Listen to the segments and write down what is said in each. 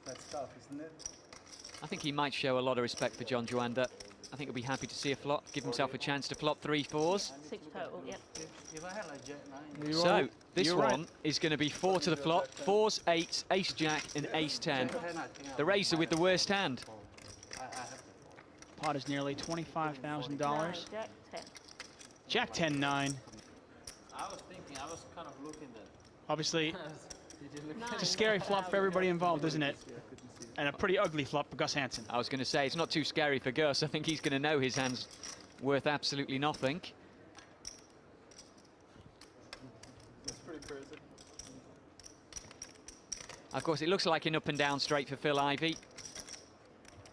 That's tough, isn't it? I think he might show a lot of respect for John Joanda. I think he'll be happy to see a flop, give himself a chance to flop 3 4s. 6 total, yep. If I had like Jack 9. So this one is going to be 4 to the flop, 4s, 8s, Ace Jack, and Ace 10. The raiser with the worst hand. Pot is nearly $25,000. Jack 10. Jack 10 9. I was thinking, I was kind of looking at. Obviously, it's a scary flop for everybody involved, isn't it? And a pretty ugly flop for Gus Hansen. I was going to say, it's not too scary for Gus. I think he's going to know his hand's worth absolutely nothing. That's pretty crazy. Of course, it looks like an up and down straight for Phil Ivey.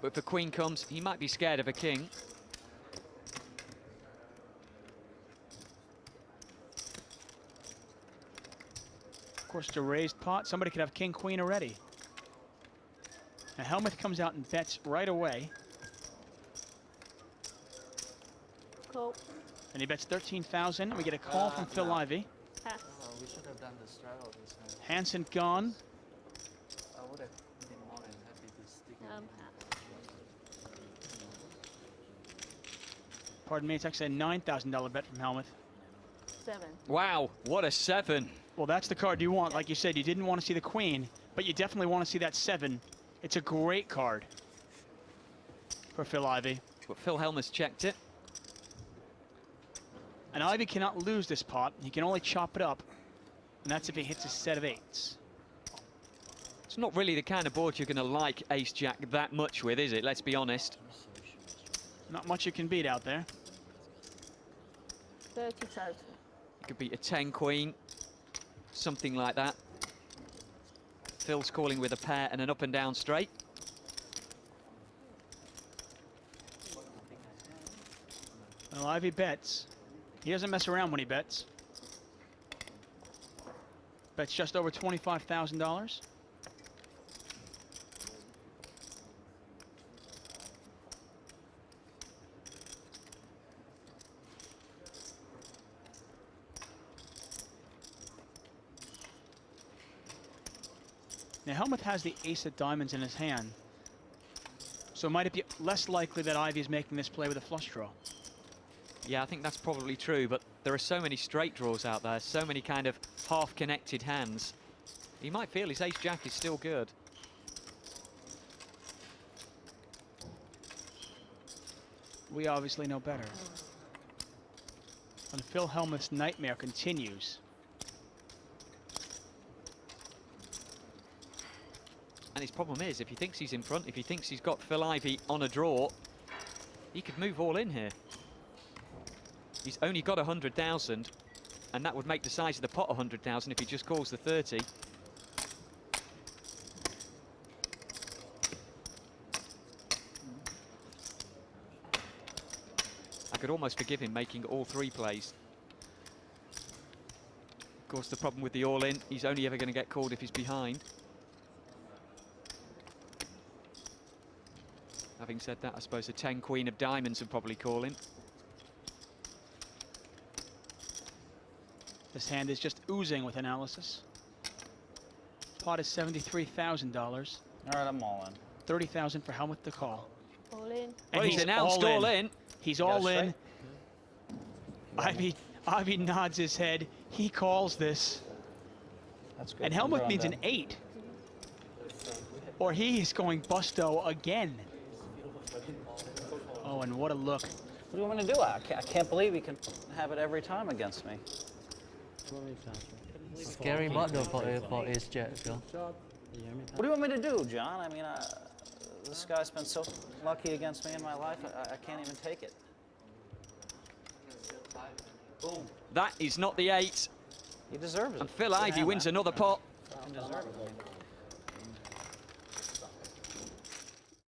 But if a queen comes, he might be scared of a king. Of course, it's a raised pot. Somebody could have king, queen already. Now, Hellmuth comes out and bets right away. Cool. And he bets 13,000. We get a call from Phil Ivey. Pass. We should have done the straddle this time. Hansen gone. I would have been more than happy to stick it. Pass. Pardon me, it's actually a $9,000 bet from Hellmuth. 7. Wow, what a 7. Well, that's the card you want. Like you said, you didn't want to see the queen, but you definitely want to see that 7. It's a great card for Phil Ivey. But Phil Hellmuth checked it. And Ivey cannot lose this pot. He can only chop it up. And that's if he hits a set of 8s. It's not really the kind of board you're going to like Ace Jack that much with, is it? Let's be honest. Not much you can beat out there. 30 total. It could be a 10 queen, something like that. Phil's calling with a pair and an up and down straight. Well, Ivey bets. He doesn't mess around when he bets. Bets just over $25,000. Now, Hellmuth has the ace of diamonds in his hand. So might it be less likely that Ivey is making this play with a flush draw? Yeah, I think that's probably true, but there are so many straight draws out there, so many kind of half-connected hands. He might feel his Ace Jack is still good. We obviously know better. And Phil Hellmuth's nightmare continues. And his problem is, if he thinks he's in front, if he thinks he's got Phil Ivey on a draw, he could move all in here. He's only got 100,000, and that would make the size of the pot 100,000 if he just calls the 30. I could almost forgive him making all 3 plays. Of course, the problem with the all-in, he's only ever going to get called if he's behind. Having said that, I suppose a 10 queen of diamonds would probably call him. This hand is just oozing with analysis. Pot is $73,000. All right, I'm all in. $30,000 for Hellmuth to call. All in. And Well, he's announced all in. He's all in. Ivey nods his head. He calls this. That's good. And Hellmuth needs an 8. Or he is going busto again. Oh, and what a look. What do you want me to do? I can't believe he can have it every time against me. Scary but though for Ace Jack, Phil. What do you want me to do, John? I mean, this guy's been so lucky against me in my life, I can't even take it. Boom. That is not the 8. He deserves it. And Phil Ivey wins another pot. He deserves it.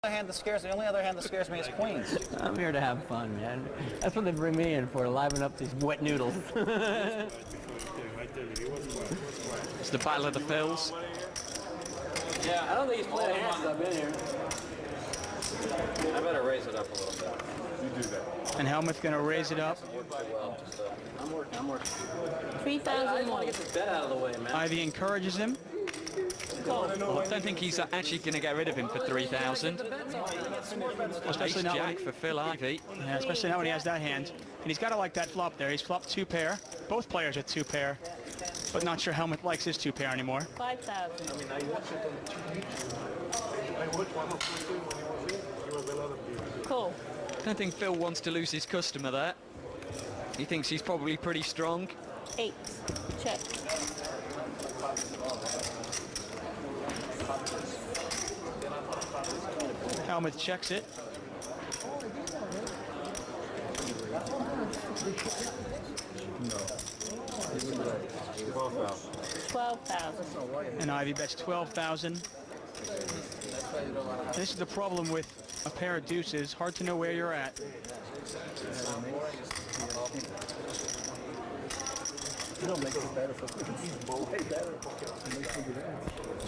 The only other hand that scares me is queens. I'm here to have fun, man. That's what they bring me in for, to liven up these wet noodles. It's the battle of the Phils. Yeah, I don't think he's playing hands up in here. I better raise it up a little bit. You do that. And Hellmuth going to raise it up. I'm working. 3,000 more. Get this bet out of the way, man. Ivey encourages him. Well, I don't think he's actually going to get rid of him for 3,000. Especially Ace not Jack for Phil Ivey. Yeah, especially not when he has that hand. And he's got to like that flop there. He's flopped 2 pair. Both players are 2 pair. But not sure Hellmuth likes his 2 pair anymore. 5,000. Cool. I don't think Phil wants to lose his customer there. He thinks he's probably pretty strong. 8. Check. Hellmuth checks it. No. 12,000. And Ivey bets 12,000. This is the problem with a pair of deuces. Hard to know where you're at.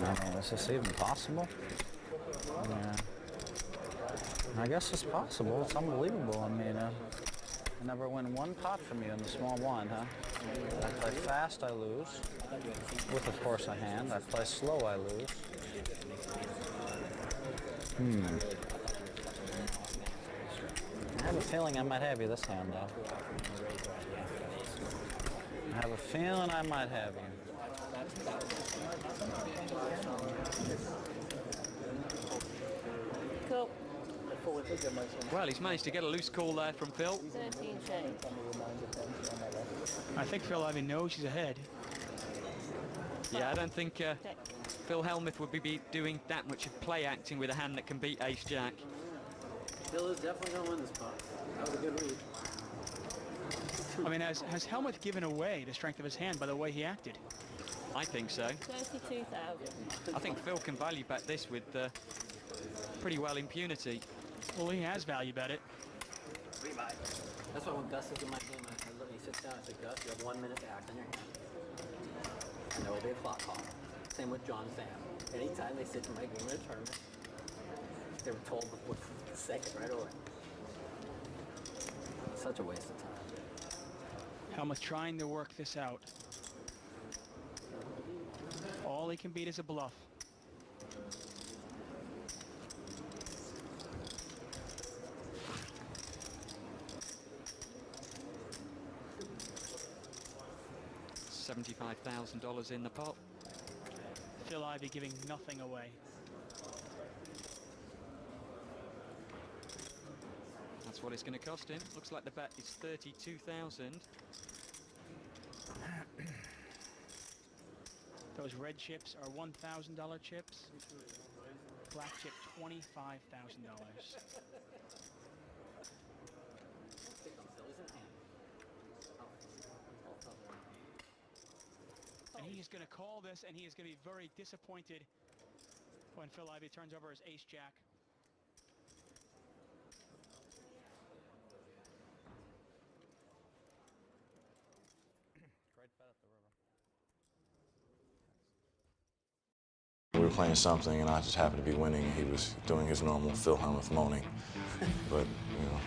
I mean, is this even possible? Yeah. I guess it's possible. It's unbelievable. I mean, I never win 1 pot from you in the small blind, huh? I play fast, I lose. With, of course, a hand. I play slow, I lose. I have a feeling I might have you this hand, though. I have a feeling I might have you. Cool. Well, he's managed to get a loose call there from Phil. 13 shades. I think Phil Ivey knows he's ahead. Yeah, I don't think Phil Hellmuth would be doing that much of play acting with a hand that can beat Ace Jack. Phil is definitely going to win this pot. That was a good read. I mean, has Hellmuth given away the strength of his hand by the way he acted? I think so. 32,000. I think Phil can value bet this with pretty well impunity. Well, he has value bet it. That's why when Gus is in my game, I look, he sits down and says, Gus, you have 1 minute to act on your hand. And there will be a clock call. Same with John Sam. Anytime they sit in my game in a tournament, they were told with the second right away. Such a waste of time. Hellmuth trying to work this out. All he can beat is a bluff. $75,000 in the pot. Phil Ivey giving nothing away. That's what it's going to cost him. Looks like the bet is 32,000. Those red chips are $1,000 chips. Black chip, $25,000. And he is going to call this, and he is going to be very disappointed when Phil Ivey turns over his Ace Jack. Great bet at the river. We were playing something, and I just happened to be winning, and he was doing his normal Phil Hellmuth moaning. But, you know,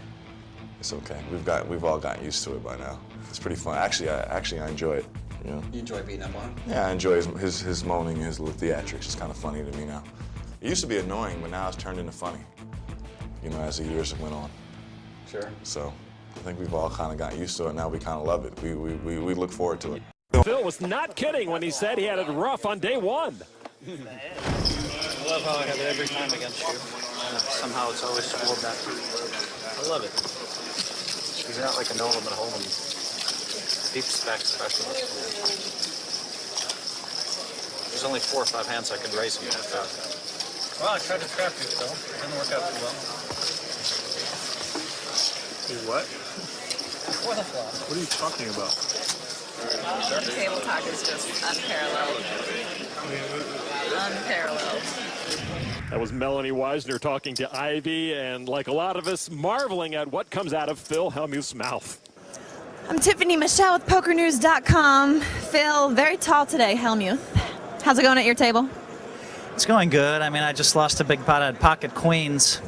it's okay. We've all gotten used to it by now. It's pretty fun. Actually, I enjoy it. You know? You enjoy beating up on him? Yeah, I enjoy his moaning, his little theatrics. It's kind of funny to me now. It used to be annoying, but now it's turned into funny, you know, as the years went on. Sure. So I think we've all kind of got used to it. Now we kind of love it. We look forward to it. Phil was not kidding when he said he had it rough on day 1. I love how I have it every time against you. Somehow it's always scored back. I love it. He's not like a Nolan at home. Deep spec specialist. There's only 4 or 5 hands I could raise him with. Well, I tried to trap you, Phil. It didn't work out too well. What? What a flop. What are you talking about? Table talk is just unparalleled. Unparalleled. That was Melanie Weisner talking to Ivey, and like a lot of us, marveling at what comes out of Phil Hellmuth's mouth. I'm Tiffany Michelle with PokerNews.com. Phil, very tall today, Hellmuth. How's it going at your table? It's going good. I mean, I just lost a big pot at pocket queens.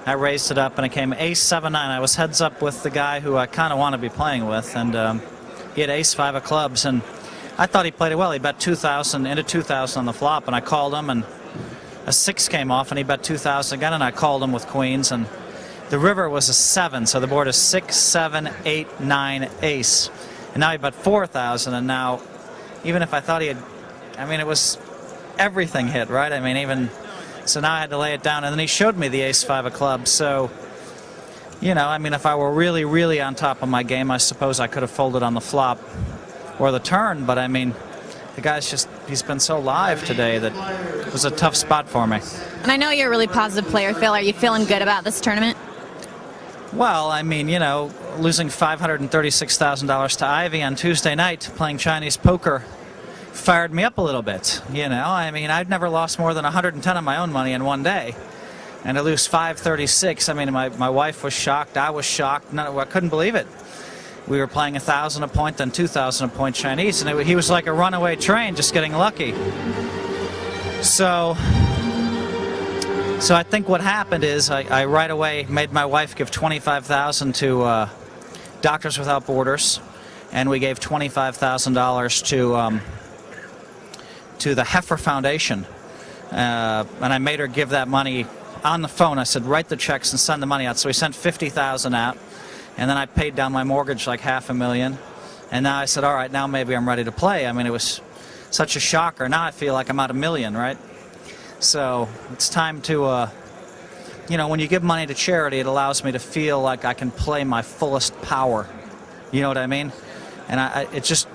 I raised it up and it came ace 7-9. I was heads up with the guy who I kind of want to be playing with, and he had ace 5 of clubs, and I thought he played it well. He bet 2,000 into 2,000 on the flop, and I called him, and a 6 came off, and he bet 2,000 again, and I called him with queens, and the river was a 7, so the board is 6, 7, 8, 9, ace. And now he bet 4,000, and now, even if I thought he had, I mean, it was everything hit, right? I mean, even, so now I had to lay it down, and then he showed me the ace-5 of clubs, so, you know, I mean, if I were really, really on top of my game, I suppose I could have folded on the flop or the turn, but I mean, the guy's just, he's been so live today that it was a tough spot for me. And I know you're a really positive player, Phil. Are you feeling good about this tournament? Well, I mean, you know, losing $536,000 to Ivey on Tuesday night playing Chinese poker fired me up a little bit, you know. I mean, I've never lost more than 110 of my own money in one day. And to lose 536, I mean, my wife was shocked, I was shocked, I couldn't believe it. We were playing 1,000 a point, then 2,000 a point Chinese, and he was like a runaway train, just getting lucky. So I think what happened is I right away made my wife give $25,000 to Doctors Without Borders, and we gave $25,000 to the Heifer Foundation, and I made her give that money on the phone. I said, write the checks and send the money out. So we sent $50,000 out, and then I paid down my mortgage like $500,000, and now I said, all right, now maybe I'm ready to play. I mean, it was such a shocker. Now I feel like I'm at $1 million, right? So it's time to, you know, when you give money to charity, it allows me to feel like I can play my fullest power. You know what I mean? And it just,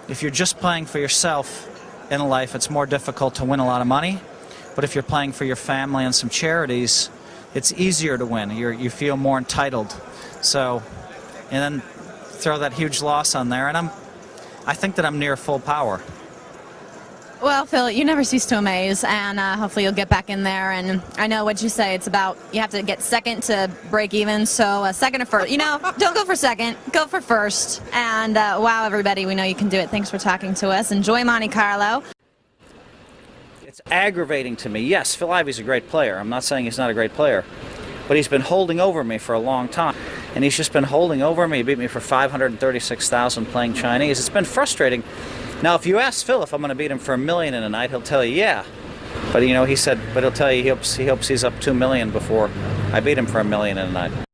if you're just playing for yourself in life, it's more difficult to win a lot of money. But if you're playing for your family and some charities, it's easier to win. You feel more entitled. So, and then throw that huge loss on there, and I think that I'm near full power. Well, Phil, you never cease to amaze, and hopefully you'll get back in there. And I know what you say. It's about you have to get second to break even. So second or first. You know, don't go for second. Go for first. And wow, everybody, we know you can do it. Thanks for talking to us. Enjoy Monte Carlo. It's aggravating to me. Yes, Phil Ivey's a great player. I'm not saying he's not a great player. But he's been holding over me for a long time. And he's just been holding over me. He beat me for $536,000 playing Chinese. It's been frustrating. Now, if you ask Phil if I'm going to beat him for $1 million in a night, he'll tell you, yeah. But, you know, he said, but he'll tell you he hopes he's up $2 million before I beat him for $1 million in a night.